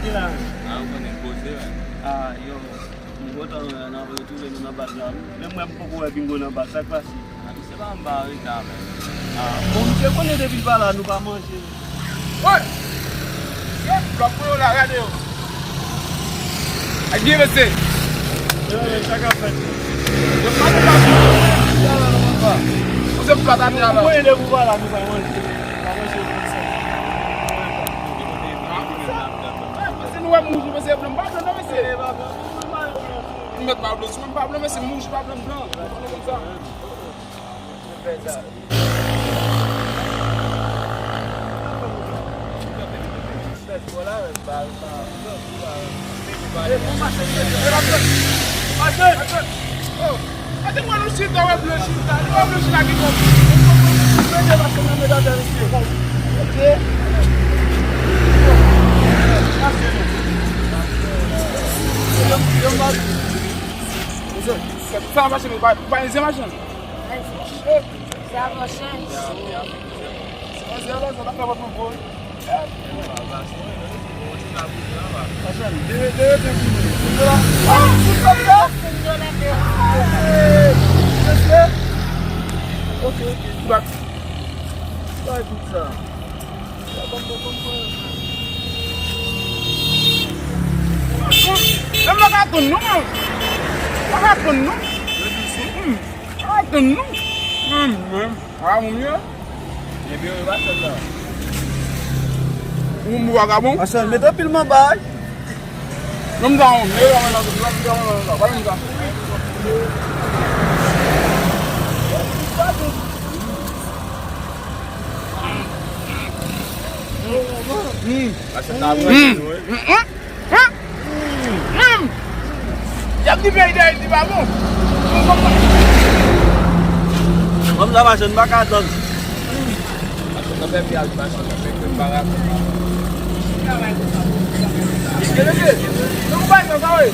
di la. Ah, on est posé. Ah, yo. Mwen gotan nan retouve nou nan bas la. Men mwen mpoko wè bingo nan bas, sak pasi. Se pa mba rita men. Bon, mwen konen debil pa la, nou pa manje. Oye! Blok pou yo la, gade yo. A give se. Yo, chaka fet. Yo pati la pou. Ya la nan pa. Ou se plata mi la la. Mwen konen debil pa la, nou pa manje. Pa manje pou se. Se nou wè moujou, mwen se blon bak, nan mwen se. Mwen met pa blon, si mwen pa blon, mwen se moujou pa blon blan. Mwen kon sa. Ate mwen nou chita wè blon chita. Wè blon chita ki kom. Mwen de la seman me da deriste. Ok? Yon bag. Sa machin, ba yon machin? Sa machin. Sa la, sa la ka vat mwen pou. Machin, de te kou. Ah, pou sa la? Ok, bak. Sa yon tout sa. Sa bon. Lem la ka ton nou man. La ka ton nou. La ka ton nou. A moun yo. E bi yo ba sen la. Moun mou vagabon. Asan, meto pilman bay. Nom da on. Me yo la la. Wala mou da. Asen ta mwen nou e. Yak di pe ide di babon. Mwen la machin baka don. Asen ta pe pi al machin, pe kwen barak. Gelege. Nou bay nan sa we.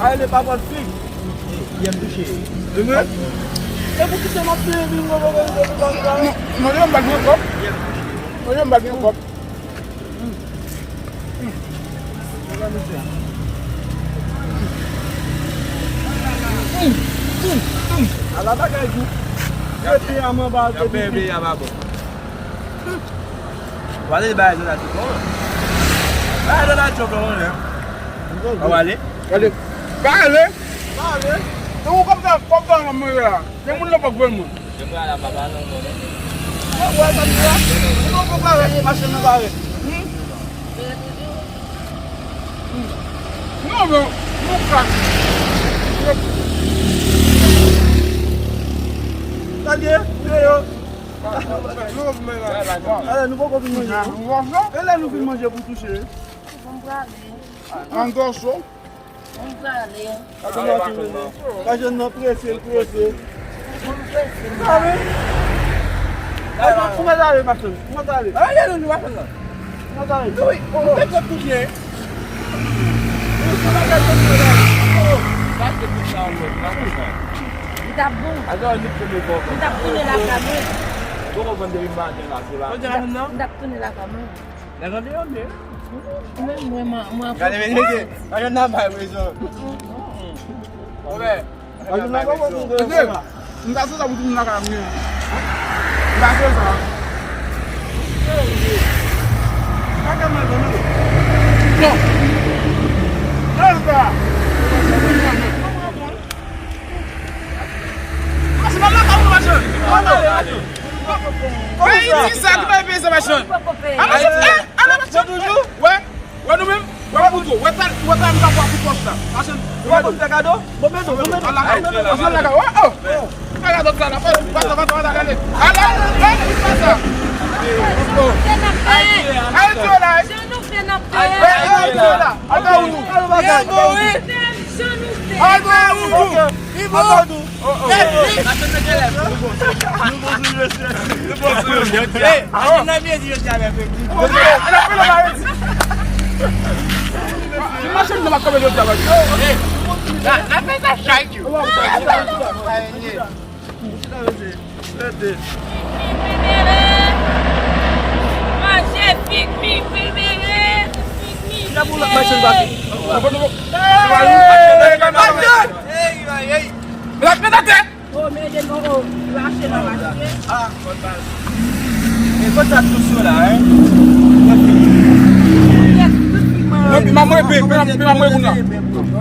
Aye le pa pot fig. Yem touche. Deme? E pou ki se map se bingo baka. Mwen yon bag yon kop. Mwen yon bag yon kop. Ala bagay jou. Yeti yaman ba. Ya pe bi ya ba bo. Wale ba yon la chokon. Ba yon la chokon le. Wale? Wale. Wale? Wale? Tou kom dan la mwen la. Yon moun la pa gwen moun. Yon mwen la baba nan moun. Wale sa diwa. Yon pou kare machin nan bare. Non men. Moun kak. Tadye, yo. Ale nou pou kon fin manje. Ele nou fin manje pou touche. An dorso. Kajen nan prese. Sabe? Kouman tale machin? Kouman tale? Ale nou machin la. Kouman tale? Oui, on te kop touche. Tá bom. Agora eu não me vou. Tá pune la caminho. Vou vender imagem lá, sei lá. Tá pune la caminho. Não deu nem. Moi. Cadê meu aqui? Aí não vai mais ó. Olha. Ayo nan kon kon Ese, mwen ka sou sa boutou mwen la ka mwen. Mwen ka sou sa. Kaka man dono. Non. Non sa. Ase man la ka mwen machin. Wè yi ti sa ki pa yi peye se machin. Ana machin toujou? Wè nou men. Wè boutou. Wè ta mwen ka kwa kou poch la. Machin. Wè pou te kado? Bobe do. Ala ka. Ala ka. Wè oh. Ala do sa la. Vata gane. Ala. Wè yi pa sa. Ayo ti yo la. Ayo ti yo la. Ata ou. Là pour la machine back. La pédate. Oh, mais il y a non, tu vas acheter la machine. Ah, bonne base. Et quand ça touche là, hein? Maman est payée, maman est bonne.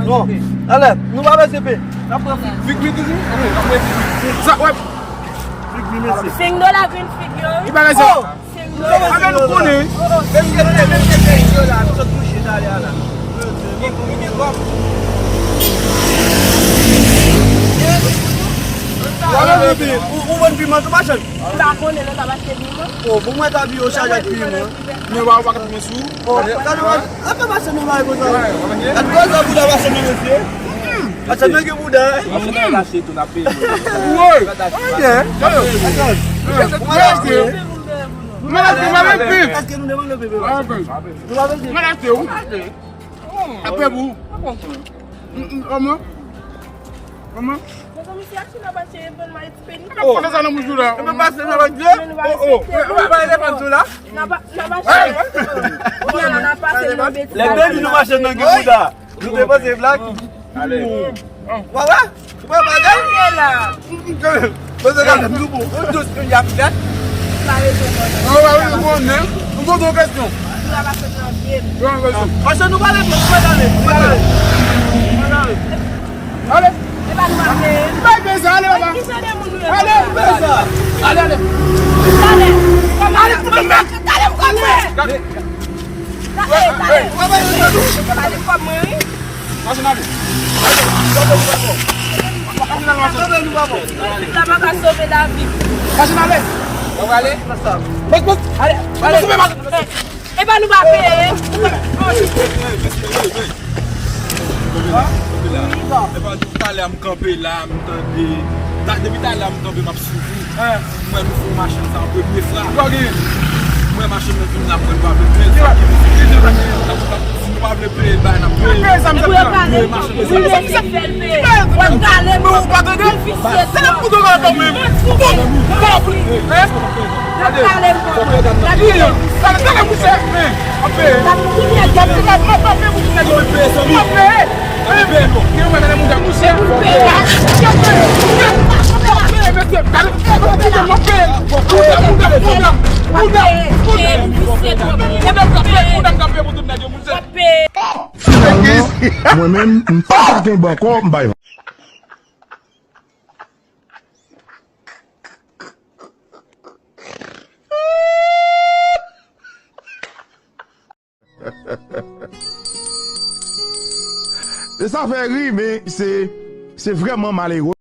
Non. Allez, nous va faire CP. Figure toujours. Ça, ouais. $5 une figure. Il va rester. Oh! $5. Allez, nous connaissons. Même si là, nous sommes touchés là. Voilà bébé, où bonne piment de machine? Par contre, elle va acheter du monde. Oh, pour moi t'as vu au charge de piment. Mais on va voir comment sous. Oh, quand on va machine nous va comme ça. Quand on va vous la machine nous monsieur. Ah, ça n'a que vous là. Ouais. Qu'est-ce que nous demandons le bébé? Après vous. Comment? Oh, ça nous joue là. On peut passer dans la gueule. Oh, on va aller prendre là. Les deux qui nous marchent dans le Bouddha. Nous devons ces blagues. Allez. Voilà. Tu vois, madame? Vous êtes dans le nouveau. On doit se faire un peu. On va répondre. On pose une question. Parce que nous allons aller. Allez. Allez, ça, allez, allez. Allez, allez, allez. Allez, me camper là, me tendre. Depuis tout à l'heure, me tomber m'a suivi. Moi, me fais machine ça un peu plus frère. Moi, machine me vient là pour pas me payer. Pas me payer, bah n'a pas. Ça me fait Moi-même, je ne pas qu'un banco, je ça fait rire, mais c'est vraiment malheureux.